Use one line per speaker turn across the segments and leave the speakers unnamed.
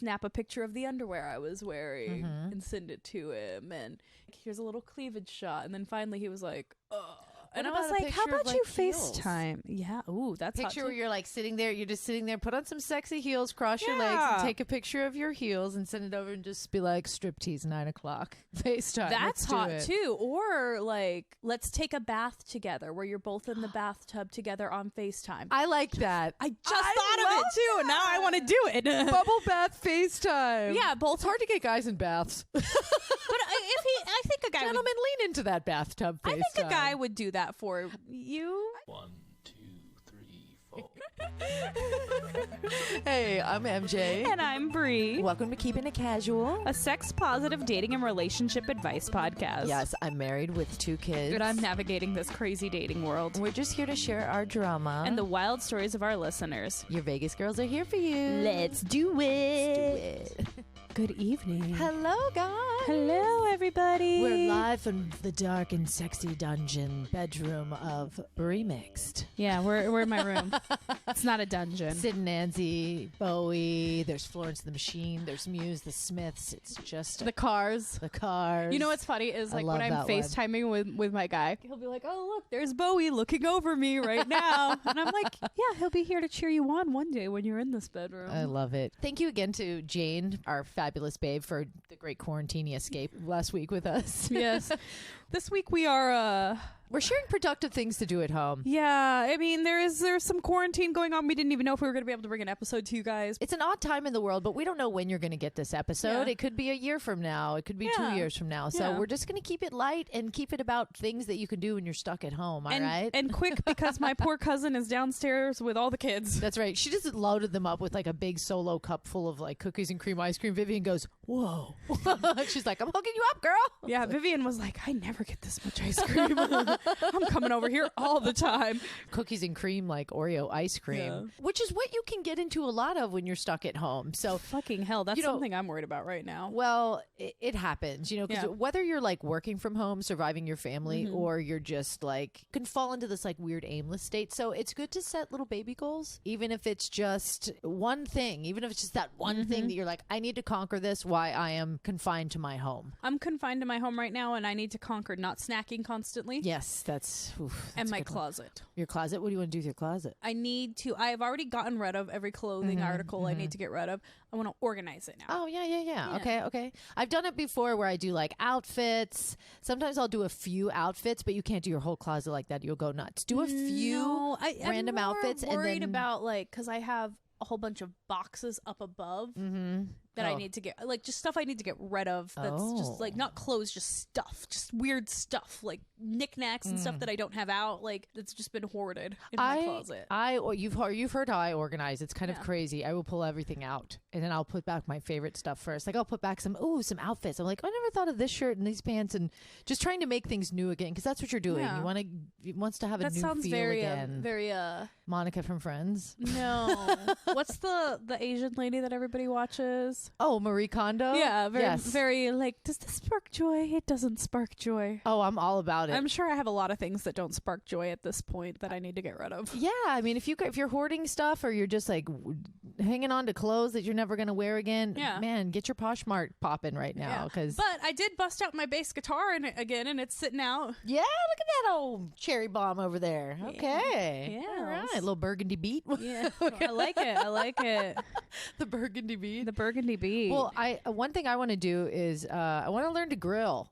snap a picture of the underwear I was wearing and send it to him. And here's a little cleavage shot. And then finally he was like, oh. And I was like, how about you FaceTime? Yeah. Ooh, that's
picture where you're like sitting there. You're just sitting there. Put on some sexy heels. Cross your legs and take a picture of your heels and send it over and just be like, striptease 9:00 FaceTime.
That's hot too. Or like, let's take a bath together where you're both in the bathtub together on FaceTime.
I like that.
I just thought of it too. And now I want to do it.
Bubble bath FaceTime.
Yeah, both.
It's hard to get guys in baths.
But I think a guy
Gentlemen, lean into that bathtub FaceTime.
I think a guy would do that for you.
1, 2, 3, 4.
Hey, I'm MJ.
And I'm Bree.
Welcome to Keeping It Casual,
a sex-positive dating and relationship advice podcast.
Yes, I'm married with 2 kids.
And I'm navigating this crazy dating world.
We're just here to share our drama.
And the wild stories of our listeners.
Your Vegas girls are here for you.
Let's do it. Good evening.
Hello, guys.
Hello, everybody.
We're live from the dark and sexy dungeon bedroom of Bree Mixed.
Yeah, we're in my room. It's not a dungeon.
Sid and Nancy, Bowie, there's Florence the Machine, there's Muse, the Smiths. It's just
the Cars.
The Cars.
You know what's funny is like when I'm FaceTiming with my guy, he'll be like, oh, look, there's Bowie looking over me right now. And I'm like, yeah, he'll be here to cheer you on one day when you're in this bedroom.
I love it. Thank you again to Jane, our fabulous babe, for the great quarantine escape last week with us.
Yes. This week we are
we're sharing productive things to do at home.
Yeah, I mean there's some quarantine going on. We didn't even know if we were going to be able to bring an episode to you guys.
It's an odd time in the world, but we don't know when you're going to get this episode. Yeah. It could be a year from now. It could be 2 years from now. So we're just going to keep it light and keep it about things that you can do when you're stuck at home. All right,
and quick, because my poor cousin is downstairs with all the kids.
That's right. She just loaded them up with like a big solo cup full of like cookies and cream ice cream. Vivian goes, whoa. She's like, I'm hooking you up, girl.
Yeah, Vivian was like, I never get this much ice cream. I'm coming over here all the time.
Cookies and cream, like Oreo ice cream, which is what you can get into a lot of when you're stuck at home. So
fucking hell, that's something I'm worried about right now.
Well, it happens, because whether you're like working from home, surviving your family, or you're just like can fall into this like weird aimless state. So it's good to set little baby goals, even if it's just one thing, even if it's just that one thing that you're like, I need to conquer this. Why I am confined to my home. I'm
confined to my home right now, and I need to conquer not snacking constantly.
Yes, that's
and my closet.
Your closet? What do you want to do with your closet?
I've already gotten rid of every clothing article I need to get rid of. I want to organize it now.
Oh, yeah. Okay. I've done it before where I do like outfits. Sometimes I'll do a few outfits, but you can't do your whole closet like that. You'll go nuts. Do a few random outfits.
I'm worried about like, because I have a whole bunch of boxes up above that I need to get, like just stuff I need to get rid of. That's just like not clothes, just stuff, just weird stuff, like knickknacks and stuff that I don't have out, like that's just been hoarded in my closet.
You've heard how I organize. It's kind of crazy. I will pull everything out and then I'll put back my favorite stuff first. Like I'll put back some outfits. I'm like, I never thought of this shirt and these pants, and just trying to make things new again, because that's what you're doing. Yeah. You wants to have a new feel again.
Very
Monica from Friends.
No. What's the Asian lady that everybody watches?
Oh, Marie Kondo?
Yeah, very like, does this spark joy? It doesn't spark joy.
Oh, I'm all about it.
I'm sure I have a lot of things that don't spark joy at this point that I need to get rid of.
Yeah, I mean, if you're hoarding stuff, or you're just like hanging on to clothes that you're never going to wear again, man, get your Poshmark popping right now.
But I did bust out my bass guitar again, and it's sitting out.
Yeah, look at that old cherry bomb over there. Okay.
Yeah.
All right. A little burgundy beat.
Yeah. I like it.
The burgundy beat.
The burgundy beat.
Well, one thing I want to do is I want to learn to grill.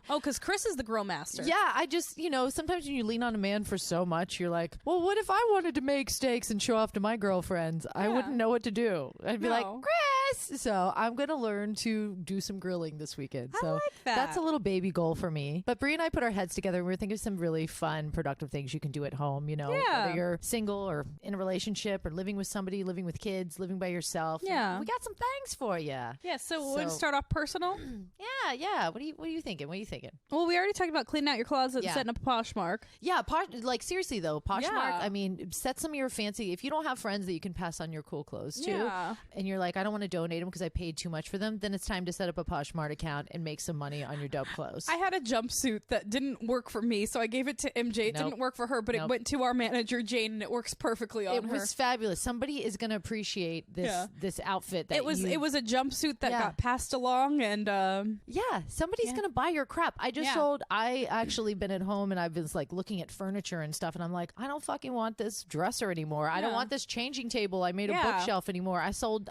Because Chris is the grill master.
Yeah, I just, sometimes when you lean on a man for so much, you're like, well, what if I wanted to make steaks and show off to my girlfriends? I wouldn't know what to do. I'd be like, Chris! So I'm going to learn to do some grilling this weekend. So
I like that.
That's a little baby goal for me. But Bree and I put our heads together and we were thinking of some really fun, productive things you can do at home, whether you're single or in a relationship or living with somebody, living with kids, living by yourself.
Yeah.
We got some things for you.
Yeah, so we're going to start off personal.
Yeah. What are you thinking?
Well, we already talked about cleaning out your closet and setting up a Poshmark.
Yeah, like seriously though, Poshmark. I mean, set some of your fancy. If you don't have friends that you can pass on your cool clothes to, and you're like, I don't want to donate them because I paid too much for them, then it's time to set up a Poshmark account and make some money on your dope clothes.
I had a jumpsuit that didn't work for me, so I gave it to MJ. It didn't work for her, but it went to our manager, Jane, and it works perfectly on her.
It was fabulous. Somebody is going to appreciate this outfit. That
it was a jumpsuit that got passed along, and
somebody's going to buy your crap. I actually been at home and I've been like looking at furniture and stuff, and I'm like, I don't fucking want this dresser anymore. I don't want this changing table. I made a bookshelf anymore. I sold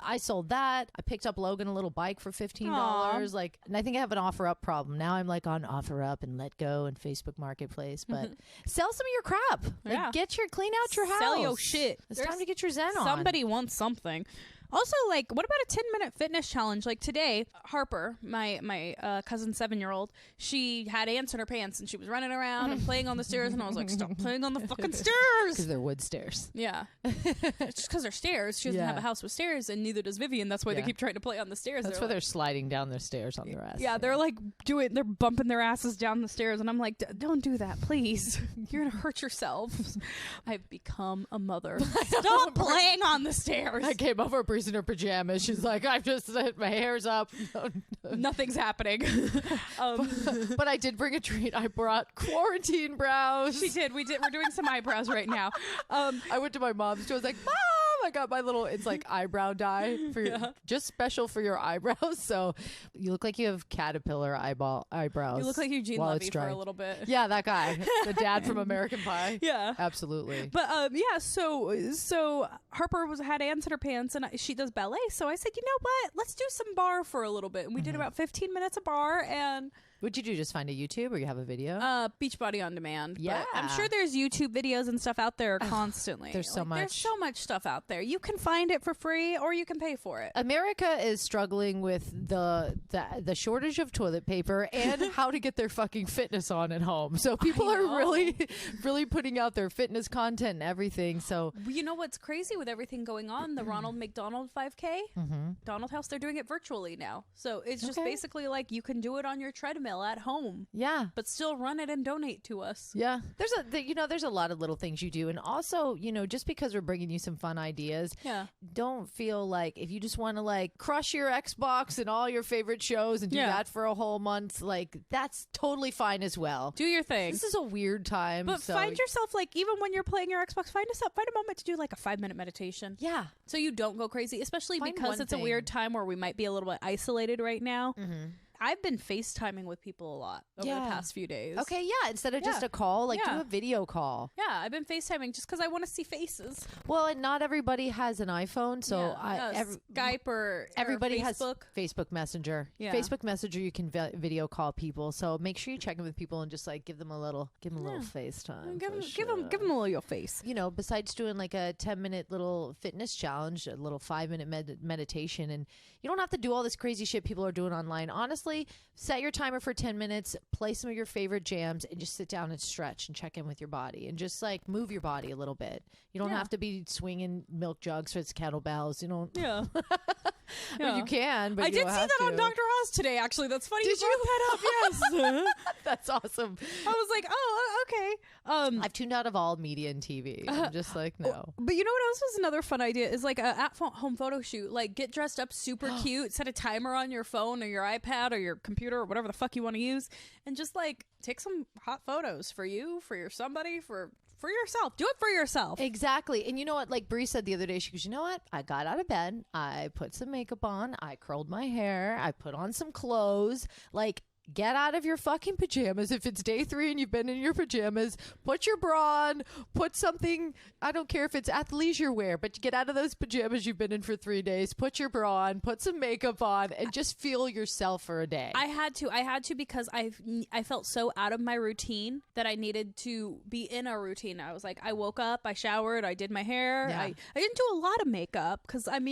that. I picked up Logan a little bike for $15. Like, and I think I have an OfferUp problem. Now I'm like on OfferUp and Let Go and Facebook Marketplace, but sell some of your crap. Like, clean out your house.
Sell your shit.
It's time to get your Zen on.
Somebody wants something. Also, like, what about a 10-minute fitness challenge? Like today, Harper, my cousin's 7-year-old, she had ants in her pants and she was running around and playing on the stairs, and I was like, stop playing on the fucking stairs.
Because they're wood stairs.
Yeah. It's just because they're stairs. She doesn't have a house with stairs, and neither does Vivian. That's why they keep trying to play on the stairs.
That's why they're sliding down their stairs on their ass.
Yeah, they're like they're bumping their asses down the stairs, and I'm like, don't do that, please. You're going to hurt yourselves. I've become a mother. Stop playing on the stairs.
I came over Bree's in her pajamas. She's like, I've just my hair's up.
Nothing's happening.
But I did bring a treat. I brought quarantine brows.
She did. We're doing some eyebrows right now.
I went to my mom's. She was like, Mom, I got my little, it's like eyebrow dye for your, just special for your eyebrows. So you look like you have caterpillar eyebrows.
You look like Eugene Levy for a little bit.
Yeah, that guy, the dad from American Pie.
Yeah,
absolutely.
But so Harper had ants in her pants, and she does ballet. So I said, you know what? Let's do some bar for a little bit, and we did about 15 minutes of bar. And
what'd you do? Just find a YouTube, or you have a video?
Beachbody on demand.
Yeah,
but I'm sure there's YouTube videos and stuff out there constantly.
There's so much.
There's so much stuff out there. You can find it for free, or you can pay for it.
America is struggling with the shortage of toilet paper and how to get their fucking fitness on at home. So people are really putting out their fitness content and everything. So
you know what's crazy with everything going on? The Ronald McDonald 5K, Donald House, they're doing it virtually now. So it's just basically like you can do it on your treadmill at home.
Yeah.
But still run it and donate to us.
Yeah. There's a lot of little things you do. And also, just because we're bringing you some fun ideas, don't feel like if you just want to like crush your Xbox and all your favorite shows and do that for a whole month, like that's totally fine as well.
Do your thing.
This is a weird time.
But find yourself, like, even when you're playing your Xbox, find a moment to do like a 5-minute meditation.
Yeah.
So you don't go crazy, especially because it's a weird time where we might be a little bit isolated right now. I've been FaceTiming with people a lot over the past few days.
Okay, yeah. Instead of just a call, do a video call.
Yeah, I've been FaceTiming just because I want to see faces.
Well, and not everybody has an iPhone, so
Skype or
everybody
has
Facebook Messenger.
Yeah.
Facebook Messenger, you can video call people. So make sure you check in with people and just like give them a little FaceTime.
Give them a little your face.
Besides doing like a 10-minute little fitness challenge, a little 5-minute meditation, and you don't have to do all this crazy shit people are doing online. Honestly, set your timer for 10 minutes, play some of your favorite jams, and just sit down and stretch and check in with your body and just like move your body a little bit. You don't have to be swinging milk jugs for its kettlebells. You don't.
Yeah.
You can, but
I
you
did
don't
see
have
that
to.
on Dr. Oz today, actually. That's funny.
Did
you brought that up? Yes.
That's awesome.
I was like, oh, okay.
I've tuned out of all media and TV. I'm just like, no.
But you know what else was another fun idea is like a at-home photo shoot. Like get dressed up super cute, set a timer on your phone or your iPad or your computer or whatever the fuck you want to use, and just like take some hot photos for you, for your somebody, for yourself. Do it for yourself.
Exactly. And you know what? Like Bree said the other day, she goes, you know what? I got out of bed. I put some makeup on. I curled my hair. I put on some clothes. Like, get out of your fucking pajamas. If it's day 3 and you've been in your pajamas, put your bra on, put something, I don't care if it's athleisure wear, but get out of those pajamas you've been in for 3 days, put your bra on, put some makeup on, and just feel yourself for a day.
I had to because I felt so out of my routine that I needed to be in a routine. I was like, I woke up, I showered, I did my hair.
Yeah.
I didn't do a lot of makeup because I'm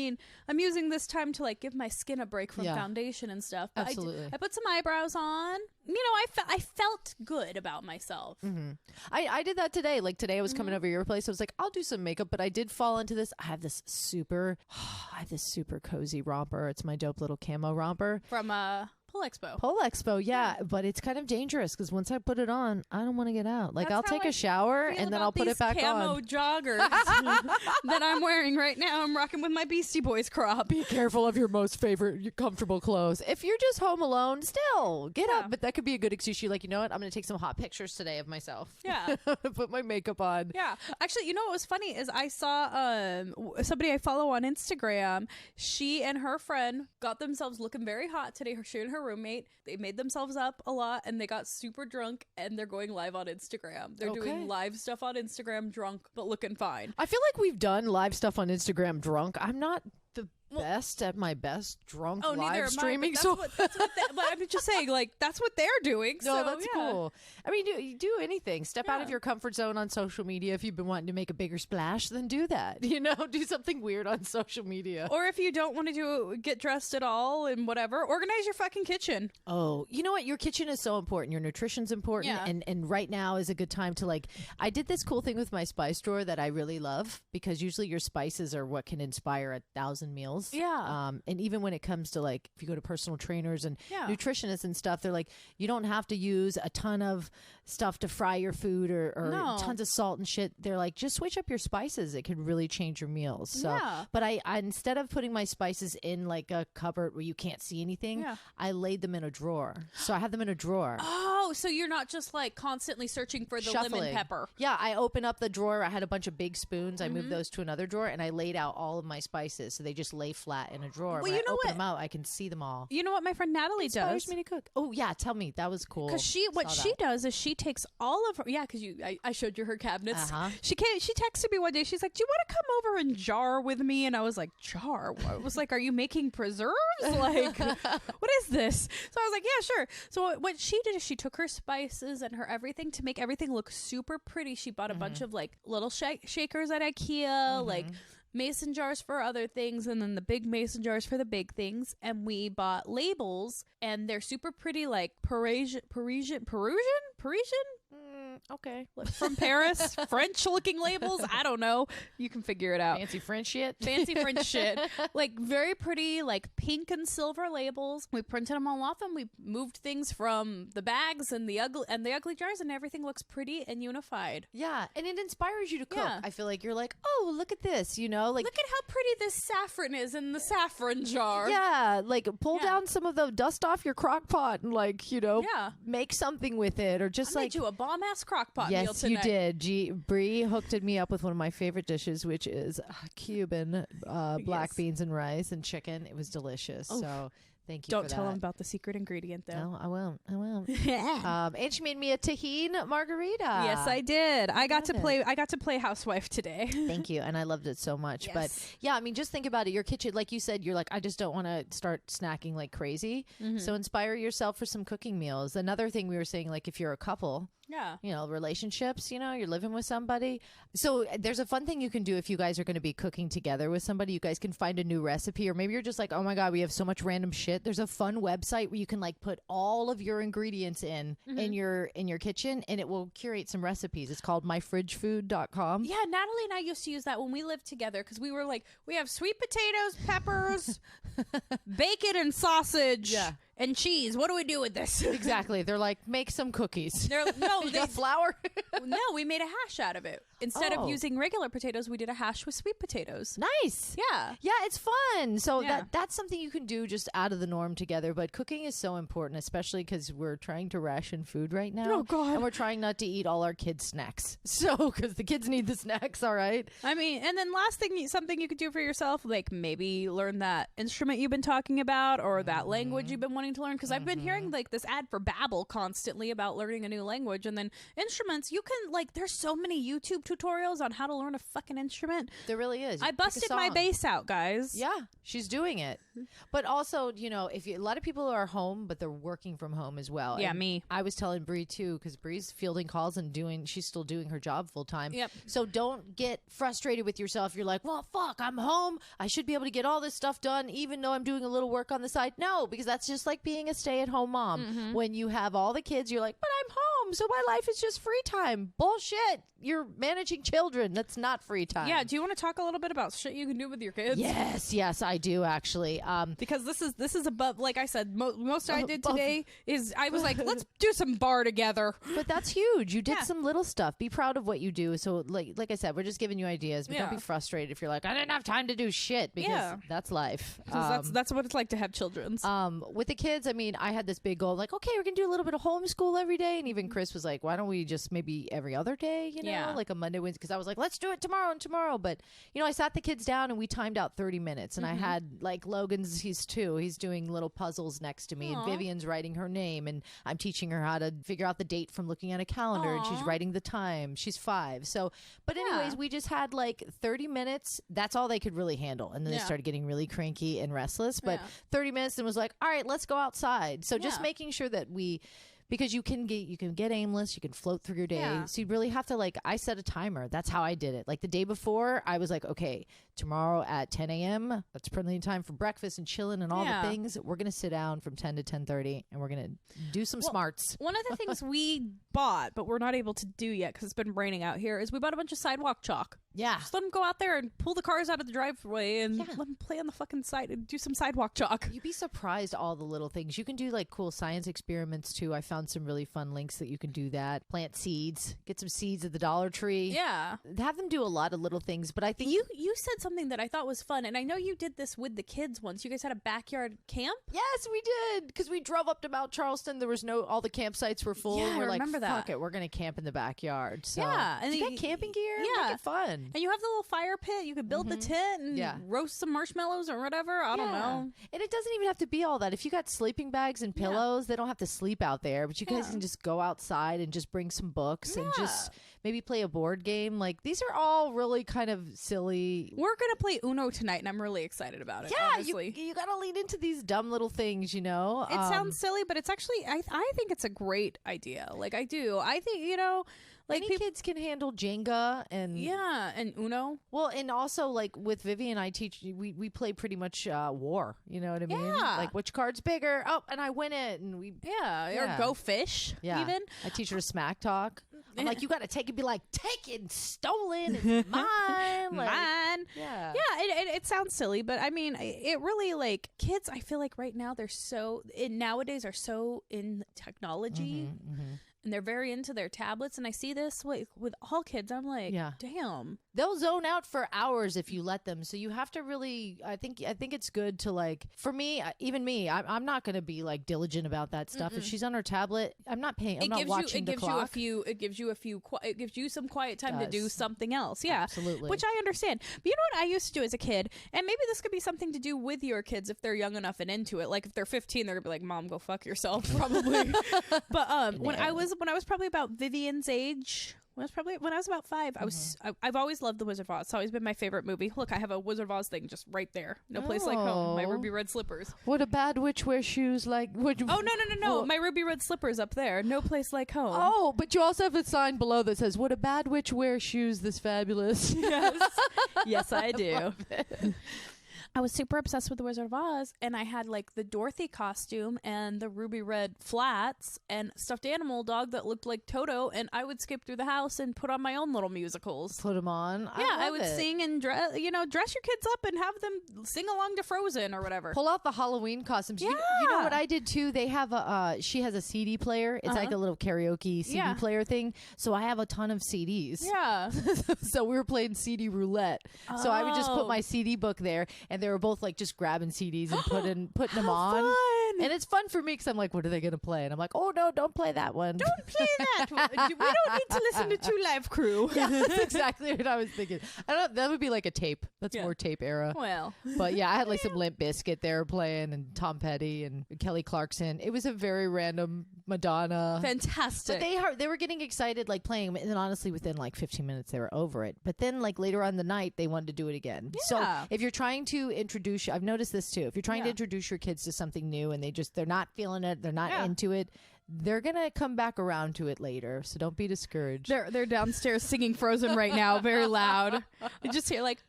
using this time to like give my skin a break from foundation and stuff. But
absolutely.
I put some eyebrows on. I felt good about myself.
I did that today. Like today I was coming over your place. I was like, I'll do some makeup, but I did fall into this. I have this super cozy romper. It's my dope little camo romper
From Pole Expo.
Pole Expo, yeah. But it's kind of dangerous because once I put it on, I don't want to get out. Like, I'll take a shower and then I'll put it back
camo
on.
Joggers that I'm wearing right now. I'm rocking with my Beastie Boys crop.
Be careful of your most favorite comfortable clothes. If you're just home alone, still get up. But that could be a good excuse. You're like, you know what? I'm going to take some hot pictures today of myself.
Yeah.
Put my makeup on.
Yeah. Actually, you know what was funny is I saw somebody I follow on Instagram. She and her friend got themselves looking very hot today. She and her roommate, they made themselves up a lot and they got super drunk and they're going live on Instagram. They're doing live stuff on Instagram drunk but looking fine.
I feel like we've done live stuff on Instagram drunk. I'm not the best at my best drunk live streaming.
But I'm just saying, like, that's what they're doing.
No,
so,
that's cool. I mean, you do anything. Step out of your comfort zone on social media. If you've been wanting to make a bigger splash, then do that. You know, do something weird on social media.
Or if you don't want to get dressed at all and whatever, organize your fucking kitchen.
Oh, you know what? Your kitchen is so important. Your nutrition's important.
Yeah.
And right now is a good time to, like, I did this cool thing with my spice drawer that I really love because usually your spices are what can inspire 1,000 meals.
Yeah.
And even when it comes to, like, if you go to personal trainers and nutritionists and stuff, they're like, you don't have to use a ton of stuff to fry your food or tons of salt and shit. They're like, just switch up your spices. It could really change your meals. So, but I instead of putting my spices in like a cupboard where you can't see anything, I laid them in a drawer. So I have them in a drawer.
Oh, so you're not just like constantly searching for the lemon pepper.
Yeah, I opened up the drawer. I had a bunch of big spoons. I moved those to another drawer and I laid out all of my spices. So they just lay flat in a drawer.
Well,
when I open them out, I can see them all.
You know what my friend Natalie does?
Me to cook. Oh yeah, tell me. That was cool.
Because she does is she takes all of her because I showed you her cabinets. She texted me one day. She's like, "Do you want to come over and jar with me?" And I was like, "Jar?" I was like, "Are you making preserves? Like, what is this?" So I was like, "Yeah, sure." So what she did is she took her spices and her everything to make everything look super pretty. She bought a bunch of like little shakers at IKEA, like mason jars for other things, and then the big mason jars for the big things. And we bought labels, and they're super pretty, like Parisian.
Okay.
From Paris, French-looking labels. I don't know. You can figure it out.
Fancy French shit.
Fancy French shit. Like very pretty, like pink and silver labels. We printed them all off, and we moved things from the bags and the ugly jars, and everything looks pretty and unified.
Yeah, and it inspires you to cook.
Yeah.
I feel like you're like, oh, look at this. You know, like
look at how pretty this saffron is in the saffron jar.
Yeah, like pull down some of the dust off your crock pot and like make something with it, or just
I
like
made you a bomb ass crock pot meal
yes,
tonight.
you did. Bree hooked me up with one of my favorite dishes, which is Cuban black beans and rice and chicken. It was delicious. Oof. So thank you.
Don't
for
tell
that.
them about the secret ingredient, though.
No, I won't. And she made me a tahini margarita.
Yes, I did. I got to play housewife today.
Thank you, and I loved it so much. Yes. But yeah, I mean, just think about it. Your kitchen, like you said, you're like, I just don't want to start snacking like crazy. So inspire yourself for some cooking meals. Another thing we were saying, like if you're a couple.
Yeah.
You know, relationships, you know, you're living with somebody. So there's a fun thing you can do if you guys are going to be cooking together with somebody. You guys can find a new recipe, or maybe you're just like, oh my God, we have so much random shit. There's a fun website where you can like put all of your ingredients in your kitchen, and it will curate some recipes. It's called myfridgefood.com.
Yeah, Natalie and I used to use that when we lived together because we were like, we have sweet potatoes, peppers, bacon and sausage.
Yeah.
And cheese. What do we do with this?
Exactly. They're like, make some cookies.
They
got flour.
No, we made a hash out of it. Instead of using regular potatoes, we did a hash with sweet potatoes.
Nice.
Yeah.
Yeah, it's fun. So that's something you can do just out of the norm together. But cooking is so important, especially because we're trying to ration food right now.
Oh, God.
And we're trying not to eat all our kids' snacks. So, because the kids need the snacks, all right?
I mean, and then last thing, something you could do for yourself, like maybe learn that instrument you've been talking about or that language you've been wanting to learn. Because I've been hearing like this ad for Babbel constantly about learning a new language. And then instruments, you can like, there's so many YouTube tutorials on how to learn a fucking instrument.
There really is.
I busted my bass out, guys.
Yeah, she's doing it. But also, you know, a lot of people are home, but they're working from home as well.
Yeah,
and
me.
I was telling Bree too, because Bree's fielding calls and she's still doing her job full time.
Yep.
So don't get frustrated with yourself. You're like, well, fuck, I'm home. I should be able to get all this stuff done, even though I'm doing a little work on the side. No, because that's just like being a stay-at-home mom. When you have all the kids, you're like, but I'm home. home, so my life is just free time. Bullshit. You're managing children. That's not free time.
Yeah. Do you want to talk a little bit about shit you can do with your kids?
Yes, I do actually.
Because this is above. Like I said, most I did today is I was like, let's do some bar together.
But that's huge. You did some little stuff. Be proud of what you do. So like I said, we're just giving you ideas. But don't be frustrated if you're like, I didn't have time to do shit, because that's life.
That's what it's like to have children.
With the kids, I mean, I had this big goal, like, okay, we're gonna do a little bit of homeschool every day, and even Chris was like, why don't we just maybe every other day, like a Monday, Wednesday, because I was like, let's do it tomorrow and tomorrow. But I sat the kids down and we timed out 30 minutes, and I had like Logan's, he's 2, he's doing little puzzles next to me. Aww. And Vivian's writing her name, and I'm teaching her how to figure out the date from looking at a calendar. Aww. And she's writing the time. She's 5. So, but anyways, we just had like 30 minutes. That's all they could really handle. And then they started getting really cranky and restless. But 30 minutes, and was like, all right, let's go outside. So just making sure that because you can get aimless, you can float through your day. So you really have to, like, I set a timer. That's how I did it. Like the day before, I was like, okay, tomorrow at 10 a.m., that's plenty of time for breakfast and chilling and all the things. We're going to sit down from 10 to 10:30 and we're going to do some smarts.
One of the things we bought, but we're not able to do yet because it's been raining out here, is we bought a bunch of sidewalk chalk. Yeah. Just let them go out there and pull the cars out of the driveway and let them play on the fucking side and do some sidewalk chalk.
You'd be surprised all the little things. You can do like cool science experiments too. I found some really fun links that you can do that. Plant seeds. Get some seeds at the Dollar Tree.
Yeah.
Have them do a lot of little things. But I think
you said something that I thought was fun, and I know you did this with the kids once. You guys had a backyard camp?
Yes, we did. Because we drove up to Mount Charleston. There was all the campsites were full.
Yeah,
and we're
I remember that.
Fuck it, we're going to camp in the backyard. So
and
you got camping gear.
Yeah.
Make it fun.
And you have the little fire pit. You could build the tent and roast some marshmallows or whatever. I don't know.
And it doesn't even have to be all that. If you got sleeping bags and pillows, they don't have to sleep out there. But you guys can just go outside and just bring some books and just maybe play a board game. Like, these are all really kind of silly.
We're going to play Uno tonight, and I'm really excited about it.
Yeah,
honestly.
you got to lean into these dumb little things,
It sounds silly, but it's actually, I think it's a great idea. Like, I do. I think, like
any kids can handle Jenga and
and Uno.
Well, and also like with Vivian, I teach we play pretty much war. You know what I mean?
Yeah.
Like which card's bigger? Oh, and I win it, and
or go fish.
Yeah.
Even
I teach her smack talk. I'm like, you got to take it, be like, taken, stolen, it's mine,
mine. Yeah. It sounds silly, but I mean, it really, like, kids. I feel like right now they're nowadays are so in technology. And they're very into their tablets, and I see this with all kids. I'm like, damn,
they'll zone out for hours if you let them. So you have to really, I think it's good to, like, for me, even me, I'm not going to be like diligent about that stuff. If she's on her tablet, I'm not paying. I'm not watching the clock.
It gives you some quiet time to do something else. Yeah,
absolutely.
Which I understand. But you know what I used to do as a kid, and maybe this could be something to do with your kids if they're young enough and into it. Like if they're 15, they're gonna be like, "Mom, go fuck yourself," probably. But when I was probably about Vivian's age, when I was about 5, I've always loved The Wizard of Oz. It's always been my favorite movie. Look, I have a Wizard of Oz thing just right there. No place like home. My ruby red slippers.
Would a bad witch wear shoes like?
Oh no! My ruby red slippers up there. No place like home.
Oh, but you also have a sign below that says, "Would a bad witch wear shoes this fabulous?"
Yes, I do. I was super obsessed with The Wizard of Oz, and I had like the Dorothy costume and the ruby red flats and stuffed animal dog that looked like Toto, and I would skip through the house and put on my own little musicals.
Put them on?
I would sing and dress your kids up and have them sing along to Frozen or whatever.
Pull out the Halloween costumes. Yeah. You know what I did too? They have she has a CD player. It's like a little karaoke CD player thing. So I have a ton of CDs.
Yeah.
So we were playing CD roulette. So I would just put my CD book there, and they were both like just grabbing CDs and putting them on.
Fun.
And it's fun for me because I'm like, what are they going to play? And I'm like, oh no, don't play that one.
Don't play that one. We don't need to listen to Two Live Crew.
Yeah, that's exactly what I was thinking. I don't. That would be like a tape. That's more tape era.
Well,
but yeah, I had like some Limp Bizkit they were playing, and Tom Petty and Kelly Clarkson. It was a very random Madonna.
Fantastic.
But they were getting excited, like playing them, and then honestly, within like 15 minutes, they were over it. But then, like later on in the night, they wanted to do it again.
Yeah.
So if you're trying to introduce, I've noticed this too. If you're trying to introduce your kids to something new, and they're not feeling it, they're not into it, they're gonna come back around to it later. So don't be discouraged.
They're downstairs singing Frozen right now, very loud. You just hear like,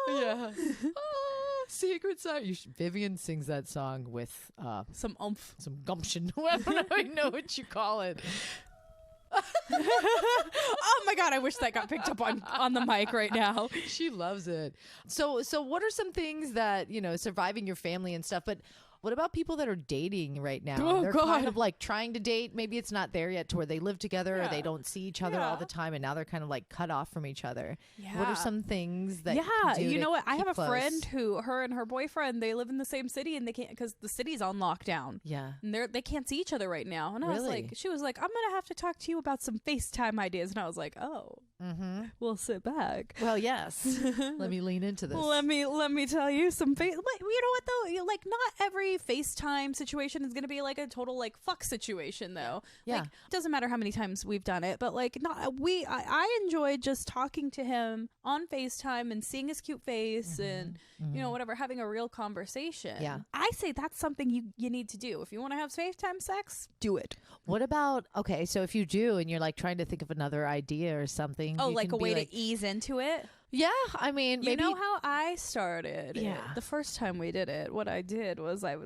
yeah. Secret side. Vivian sings that song with
some oomph,
some gumption. I don't know what you call it.
Oh my God, I wish that got picked up on the mic right now.
She loves it. So what are some things that, surviving your family and stuff, but what about people that are dating right now?
Oh,
they're
God.
kind of like trying to date. Maybe it's not there yet to where they live together or they don't see each other all the time, and now they're kind of like cut off from each other. What are some things that you can do
you know what? I have a
close?
friend who, her and her boyfriend, they live in the same city and they can't, because the city's on lockdown.
Yeah.
And they can't see each other right now. And I was like, she was like, I'm going to have to talk to you about some FaceTime ideas. And I was like, oh, we'll sit back.
Well, yes. Let me lean into this.
Let me tell you some you know what though? Like, not every FaceTime situation is going to be like a total like fuck situation though.
Yeah.
Like, it doesn't matter how many times we've done it, but like I enjoyed just talking to him on FaceTime and seeing his cute face and whatever, having a real conversation.
Yeah.
I say that's something you need to do. If you want to have FaceTime sex, do it.
What about, okay, so if you do and you're like trying to think of another idea or something.
Oh, like a way to ease into it?
Yeah, I mean, maybe.
You know how I started?
Yeah.
The first time we did it, what I did was I'd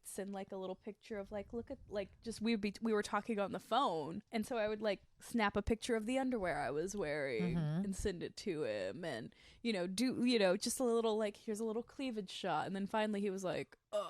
send like a little picture of like, look at like, just we were talking on the phone, and so I would like snap a picture of the underwear I was wearing and send it to him, and do just a little like, here's a little cleavage shot, and then finally he was like, ugh.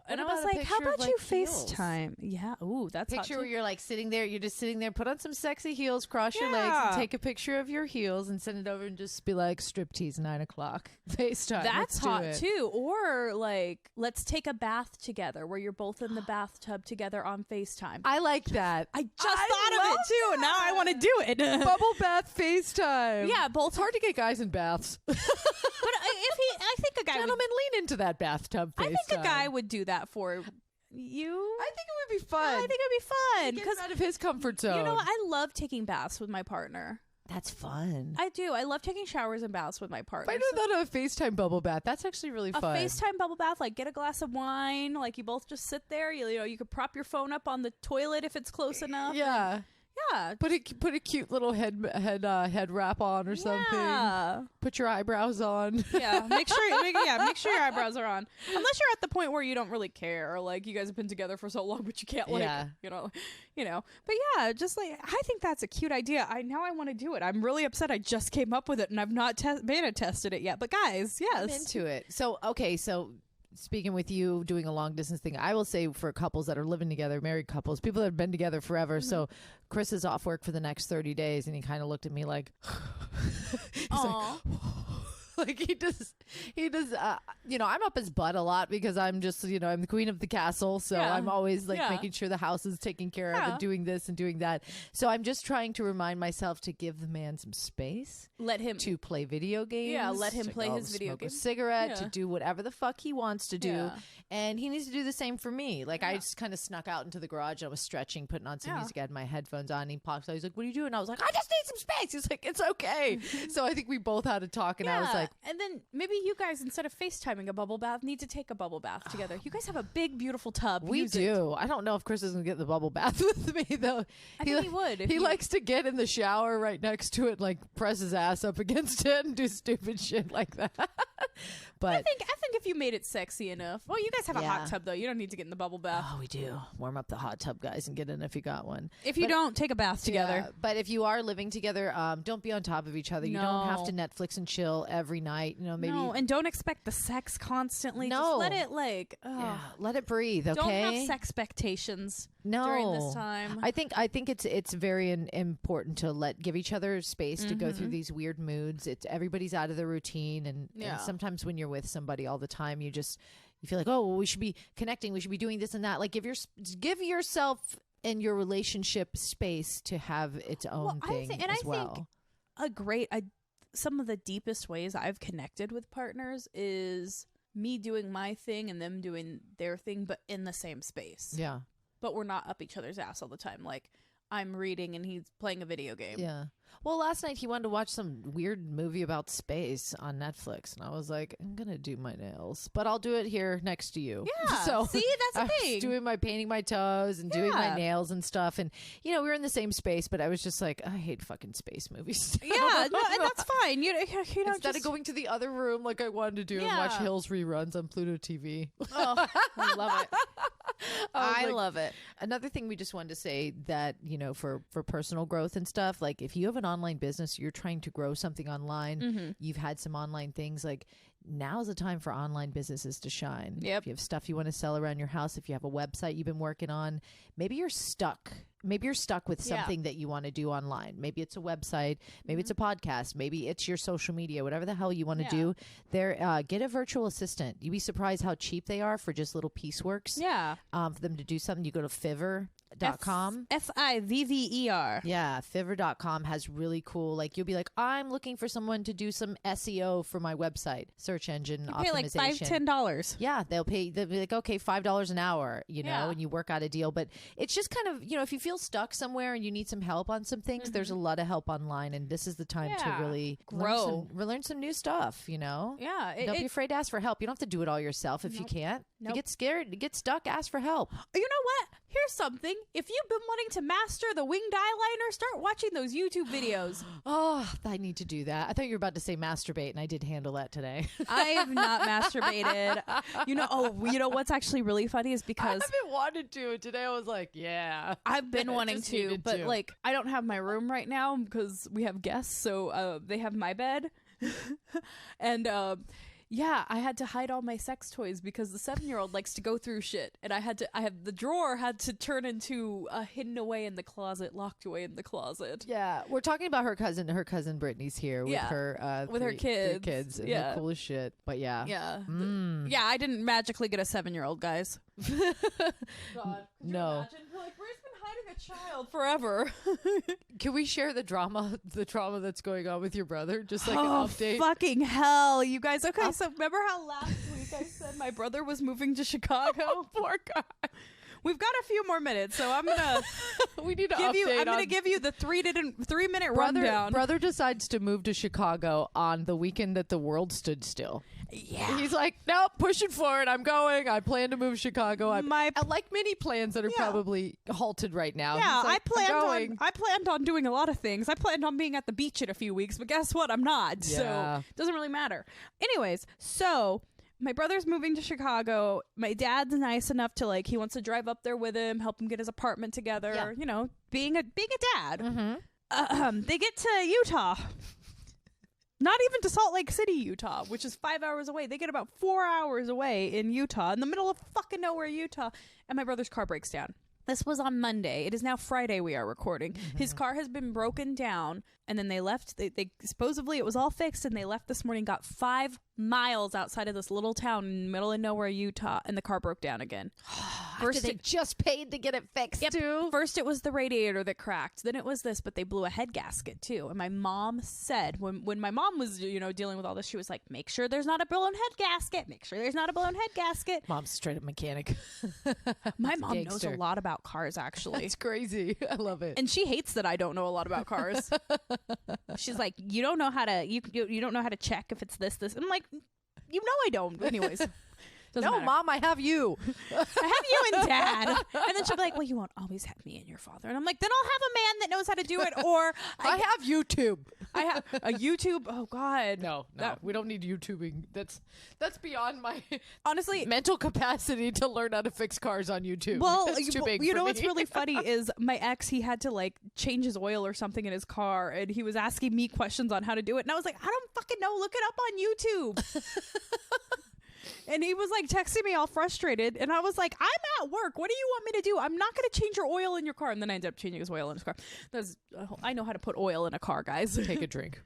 And I was like, how about you FaceTime? Yeah. Ooh, that's
picture where you're like sitting there, you're just sitting there, put on some sexy heels, cross your legs, and take a picture of your heels and send it over and just be like, striptease 9:00 FaceTime.
That's hot too. Or like, let's take a bath together where you're both in the bathtub together on FaceTime.
I like that.
I just thought of it too, and now I want to do it.
Bubble bath FaceTime.
Yeah, both.
It's hard to get guys in baths.
But I think a guy
Gentlemen, lean into that bathtub FaceTime.
I think a guy would do that for you.
I think it would be fun.
I think it would be fun
because out of his comfort zone.
You know, I love taking baths with my partner.
That's fun.
I do. I love taking showers and baths with my partner.
I know that a FaceTime bubble bath. That's actually really fun.
A FaceTime bubble bath, like get a glass of wine, like you both just sit there. You could prop your phone up on the toilet if it's close enough.
Yeah.
Yeah,
put a cute little head wrap on or something.
Yeah.
Put your eyebrows on.
Yeah, make sure your eyebrows are on. Unless you're at the point where you don't really care, or like you guys have been together for so long, but you can't But yeah, just like I think that's a cute idea. Now I want to do it. I'm really upset. I just came up with it and I've not beta tested it yet. But guys, yes,
I'm into it. So speaking with you doing a long distance thing, I will say for couples that are living together, married couples, people that have been together forever. So Chris is off work for the next 30 days and he kind of looked at me like, he's like he does, I'm up his butt a lot because I'm just, I'm the queen of the castle. So I'm always like making sure the house is taken care of and doing this and doing that. So I'm just trying to remind myself to give the man some space.
Let him
to play video games.
Yeah, let him play his video
games.
Smoke
a cigarette, to do whatever the fuck he wants to do. Yeah. And he needs to do the same for me. Like I just kind of snuck out into the garage. I was stretching, putting on some music. I had my headphones on. And he pops out. He's like, what are you doing? I was like, I just need some space. He's like, it's okay. So I think we both had a talk and I was like.
And then maybe you guys, instead of FaceTiming a bubble bath, need to take a bubble bath together. You guys have a big, beautiful tub.
We do. I don't know if Chris is going to get the bubble bath with me though.
I think he would.
He likes to get in the shower right next to it, like press his ass up against it and do stupid shit like that. But
I think if you made it sexy enough. Well, you guys have a hot tub though. You don't need to get in the bubble bath.
Oh, we do. Warm up the hot tub, guys, and get in if you got one.
If you don't, take a bath together.
Yeah, but if you are living together, don't be on top of each other. You don't have to Netflix and chill every night. Maybe.
No, and don't expect the sex constantly.
No.
Just let it
let it breathe. Okay.
Don't have sex expectations. During this time.
I think it's very important to give each other space to go through these weird moods. Everybody's out of the routine, and sometimes when you're with somebody all the time, you feel like, oh, well, we should be connecting, we should be doing this and that. Like give yourself and your relationship space to have its own thing as well.
I think some of the deepest ways I've connected with partners is me doing my thing and them doing their thing, but in the same space.
Yeah.
But we're not up each other's ass all the time. Like I'm reading and he's playing a video game.
Yeah. Well, last night he wanted to watch some weird movie about space on Netflix, and I was like, I'm gonna do my nails, but I'll do it here next to you.
Yeah. So see, that's the
I
thing.
was doing my painting my toes and doing my nails and stuff, and we were in the same space, but I was just like, I hate fucking space movies.
Yeah, no, and that's fine. You know,
instead of going to the other room like I wanted to do and watch Hills reruns on Pluto TV.
Oh, I love it.
I love it. Another thing we just wanted to say that, for personal growth and stuff, like if you have an online business, you're trying to grow something online, you've had some online things, like now's the time for online businesses to shine.
Yep.
If you have stuff you want to sell around your house, if you have a website you've been working on, maybe you're stuck. Maybe you're stuck with something that you want to do online. Maybe it's a website. Maybe it's a podcast. Maybe it's your social media, whatever the hell you want to do. Get a virtual assistant. You'd be surprised how cheap they are for just little pieceworks.
Yeah.
For them to do something. You go to Fiverr.com.
Fiverr.
Yeah, Fiverr.com has really cool, like you'll be like, I'm looking for someone to do some SEO for my website, search engine optimization.
Pay like $5-10.
Yeah, they'll be like, okay, $5 an hour, and you work out a deal. But it's just kind of, if you feel stuck somewhere and you need some help on some things, there's a lot of help online, and this is the time to really
grow,
learn some new stuff.
Yeah,
don't be afraid to ask for help. You don't have to do it all yourself if you can't. If you get scared, get stuck, ask for help.
You know what? Here's something. If you've been wanting to master the winged eyeliner, start watching those YouTube videos.
Oh, I need to do that. I thought you were about to say masturbate, and I did handle that today.
I have not masturbated. You know what's actually really funny is because
I haven't wanted to. And today I was like, yeah.
I've been wanting to, but like I don't have my room right now because we have guests, so they have my bed. And I had to hide all my sex toys because the 7-year-old likes to go through shit, and the drawer had to turn into hidden away in the closet, locked away in the closet.
Yeah, we're talking about her cousin. Her cousin Brittany's here with her
with her kids.
And they're cool as shit. But yeah,
I didn't magically get a 7-year-old, guys. God,
no.
Imagine? Like, Bree's been hiding a child forever.
Can we share the drama that's going on with your brother? Just like an update.
Fucking hell, you guys. Okay, so remember how last week I said my brother was moving to Chicago?
Poor guy.
We've got a few more minutes, so I'm gonna give you the 3-minute rundown.
Brother decides to move to Chicago on the weekend that the world stood still.
Yeah,
he's like, nope, pushing forward. I'm going. I plan to move to Chicago. I like many plans that are probably halted right now.
Yeah,
like,
I planned on doing a lot of things. I planned on being at the beach in a few weeks, but guess what? I'm not. Yeah. So it doesn't really matter. Anyways, so my brother's moving to Chicago. My dad's nice enough to he wants to drive up there with him, help him get his apartment together. Yeah. Being a dad.
Mm-hmm.
They get to Utah. Not even to Salt Lake City, Utah, which is 5 hours away. They get about 4 hours away in Utah, in the middle of fucking nowhere, Utah. And my brother's car breaks down. This was on Monday. It is now Friday we are recording. Mm-hmm. His car has been broken down, and then they left. They supposedly it was all fixed, and they left this morning, got 5 miles outside of this little town in the middle of nowhere, Utah, and the car broke down again.
First, they just paid to get it fixed, too.
First, it was the radiator that cracked. Then it was this, but they blew a head gasket, too. And my mom said, when my mom was, dealing with all this, she was like, make sure there's not a blown head gasket. Make sure there's not a blown head gasket.
Mom's straight up mechanic.
My mom knows a lot about cars, actually.
It's crazy. I love it.
And she hates that I don't know a lot about cars. She's like, you don't know how to you don't know how to check if it's this. I'm like, I don't. Anyways.
No, matter. Mom, I have you.
I have you and Dad. And then she'll be like, well, you won't always have me and your father. And I'm like, then I'll have a man that knows how to do it. Or
I have YouTube.
I have a YouTube. Oh, God.
No. We don't need YouTubing. That's beyond my
honestly
mental capacity to learn how to fix cars on YouTube.
Well,
it's too big for me.
What's really funny is my ex, he had to change his oil or something in his car. And he was asking me questions on how to do it. And I was like, I don't fucking know. Look it up on YouTube. And he was texting me all frustrated, and I was like, I'm at work. What do you want me to do? I'm not going to change your oil in your car. And then I ended up changing his oil in his car. I know how to put oil in a car, guys.
Take a drink.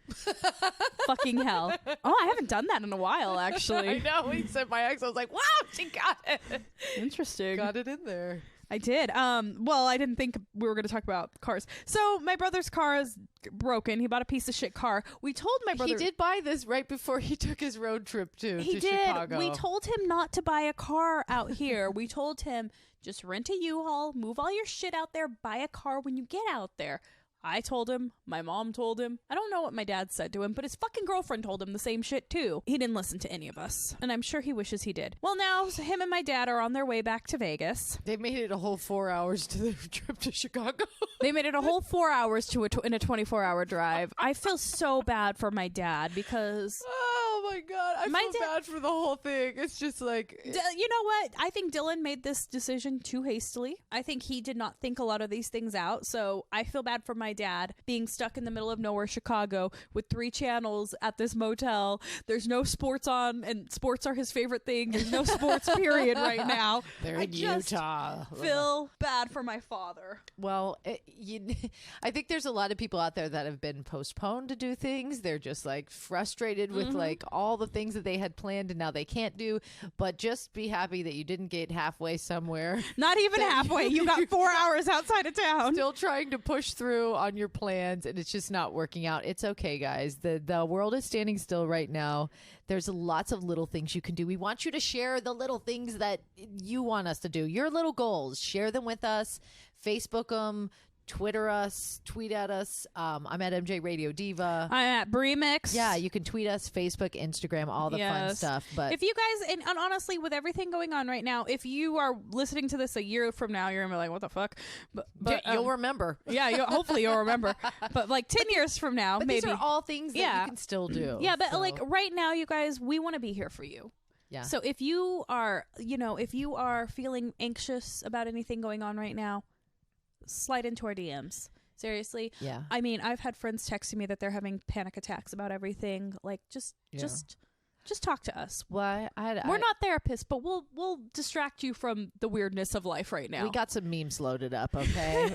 Fucking hell. Oh, I haven't done that in a while, actually.
I know. He said my ex. I was like, wow, she got it.
Interesting.
Got it in there.
I did. Well, I didn't think we were going to talk about cars. So my brother's car is broken. He bought a piece of shit car. We told my brother
he did buy this right before he took his road trip to
Chicago.
Chicago.
We told him not to buy a car out here. We told him just rent a U-Haul, move all your shit out there, buy a car when you get out there. I told him, my mom told him. I don't know what my dad said to him, but his fucking girlfriend told him the same shit too. He didn't listen to any of us, and I'm sure he wishes he did. Well, now him and my dad are on their way back to Vegas.
They made it a whole 4 hours to the trip to Chicago.
They made it a whole 4 hours in a 24-hour drive. I feel so bad for my dad because...
Oh my God. I feel bad for the whole thing. It's just like...
You know what? I think Dylan made this decision too hastily. I think he did not think a lot of these things out. So I feel bad for my dad being stuck in the middle of nowhere, Chicago, with 3 channels at this motel. There's no sports on, and sports are his favorite thing. There's no sports period right now.
They're in Utah.
Feel bad for my father.
Well, I think there's a lot of people out there that have been postponed to do things. They're just like frustrated with like all the things that they had planned and now they can't do. But just be happy that you didn't get halfway somewhere.
Not even halfway. You got 4 hours outside of town.
Still trying to push through on your plans, and it's just not working out. It's okay, guys. The world is standing still right now. There's lots of little things you can do. We want you to share the little things that you want us to do. Your little goals. Share them with us. Facebook them. Twitter us, tweet at us. I'm at MJ Radio Diva.
I'm at Bree Mix.
Yeah, you can tweet us, Facebook, Instagram, all the fun stuff. But
if you guys, and honestly, with everything going on right now, if you are listening to this a year from now, you're gonna be like, "What the fuck?" But
you'll remember.
Yeah, hopefully you'll remember. But like 10 years from now,
but
maybe
these are all things that you can still do.
Yeah, but like right now, you guys, we want to be here for you.
Yeah.
So if you are, if you are feeling anxious about anything going on right now, slide into our DMs. Seriously.
Yeah.
I mean, I've had friends texting me that they're having panic attacks about everything. Like, just talk to us.
Well,
we're not therapists, but we'll distract you from the weirdness of life right now.
We got some memes loaded up, okay?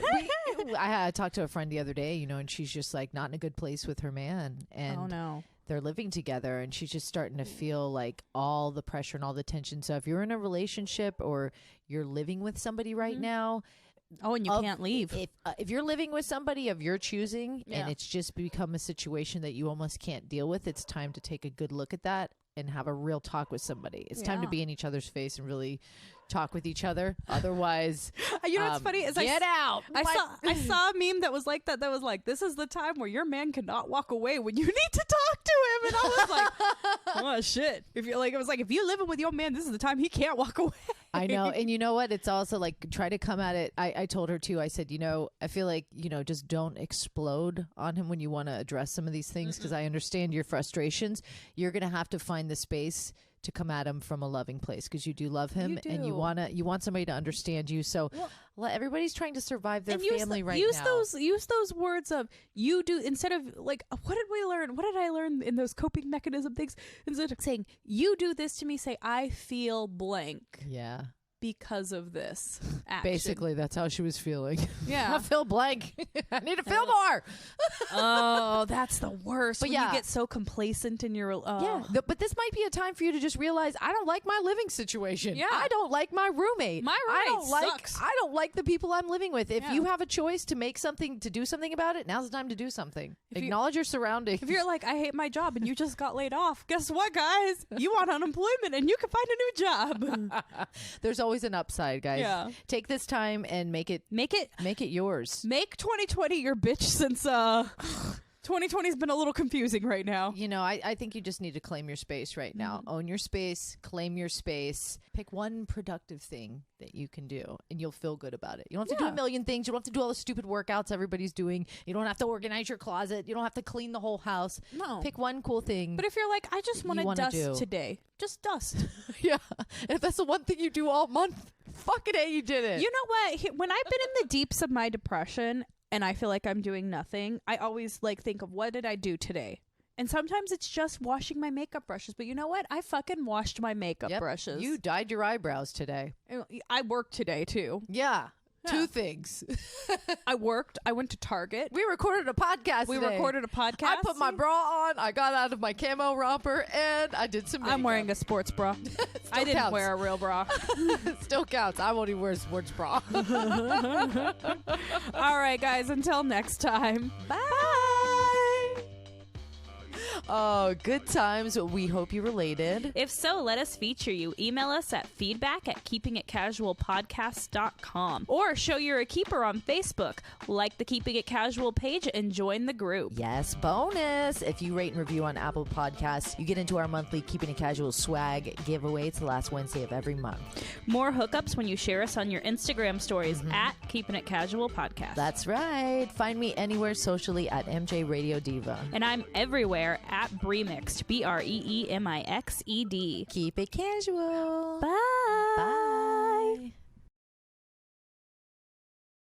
I talked to a friend the other day, and she's just like not in a good place with her man. And
oh no.
They're living together, and she's just starting to feel like all the pressure and all the tension. So if you're in a relationship or you're living with somebody right now,
oh, and you can't leave.
If you're living with somebody of your choosing and it's just become a situation that you almost can't deal with, it's time to take a good look at that and have a real talk with somebody. It's time to be in each other's face and really talk with each other. Otherwise,
you know what's funny is
get out.
I saw a meme that was like that. That was like, this is the time where your man cannot walk away when you need to talk to him. And I was like, oh shit. If you're like, it was like, if you're living with your man, this is the time he can't walk away.
I know. And you know what? It's also like, try to come at it. I told her too. I said, I feel like, just don't explode on him when you want to address some of these things, because I understand your frustrations. You're going to have to find the space to come at him from a loving place, because you do love him and you want somebody to understand you. So everybody's trying to survive their family right now.
Use those words of you do, instead of like, what did we learn? What did I learn in those coping mechanism things? Instead of saying, you do this to me, say, I feel blank.
Yeah.
Because of this action.
Basically, that's how she was feeling.
Yeah.
I feel blank. I need to feel more.
Oh, that's the worst.
But
when you get so complacent in your...
but this might be a time for you to just realize, I don't like my living situation. Yeah. I don't like my roommate.
My roommate sucks.
I don't like the people I'm living with. If you have a choice to do something about it, now's the time to do something. Acknowledge your surroundings.
If you're like, I hate my job and you just got laid off, guess what, guys? You want unemployment and you can find a new job.
There's always an upside, guys. Yeah. Take this time and make it yours.
Make 2020 your bitch, since 2020's been a little confusing right now.
I think you just need to claim your space right now. Own your space, claim your space. Pick one productive thing that you can do and you'll feel good about it. You don't have to do a million things. You don't have to do all the stupid workouts everybody's doing. You don't have to organize your closet. You don't have to clean the whole house. No. Pick one cool thing.
But if you're like, I just want to dust today, just dust.
Yeah. And if that's the one thing you do all month, fucking A, you did it.
You know what? When I've been in the deeps of my depression and I feel like I'm doing nothing, I always think of, what did I do today? And sometimes it's just washing my makeup brushes. But you know what? I fucking washed my makeup brushes.
You dyed your eyebrows today.
I worked today, too.
Yeah. Two things.
I worked. I went to Target.
We recorded a podcast
today.
I put my bra on. I got out of my camo romper, and I did some makeup.
I'm wearing a sports bra. I didn't wear a real bra.
Still counts. I won't even wear a sports bra.
All right, guys. Until next time. Bye.
Oh, good times. We hope you related.
If so, let us feature you. Email us at feedback@keepingitcasualpodcast.com or show you're a keeper on Facebook. Like the Keeping It Casual page and join the group.
Yes, bonus. If you rate and review on Apple Podcasts, you get into our monthly Keeping It Casual swag giveaway. It's the last Wednesday of every month.
More hookups when you share us on your Instagram stories at Keeping It Casual Podcast.
That's right. Find me anywhere socially at MJ Radio Diva.
And I'm everywhere at Breemixed, BREEMIXED.
Keep it casual.
Bye.
Bye.